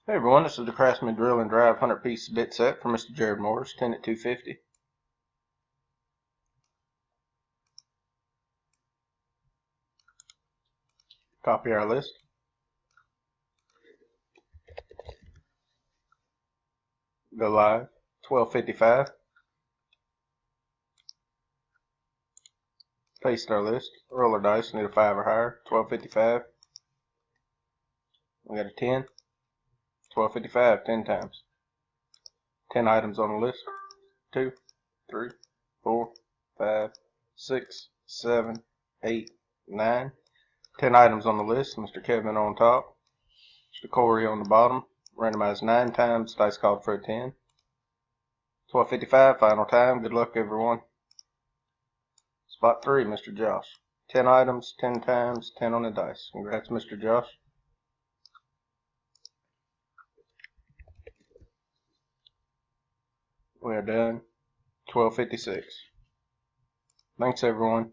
Hey everyone, this is the Craftsman Drill and Drive 100-piece bit set from Mr. Jared Morris, 10 at 250. Copy our list. Go live, 1255. Paste our list. Roll our dice, need a 5 or higher, 1255. We got a 10. 1255, 10 times. 10 items on the list. 2, 3, 4, 5, 6, 7, 8, 9. 10 items on the list. Mr. Kevin on top. Mr. Corey on the bottom. Randomized 9 times. Dice called for a 10. 1255, final time. Good luck, everyone. Spot 3, Mr. Josh. 10 items, 10 times, 10 on the dice. Congrats, Mr. Josh. We are done. 1256. Thanks, everyone.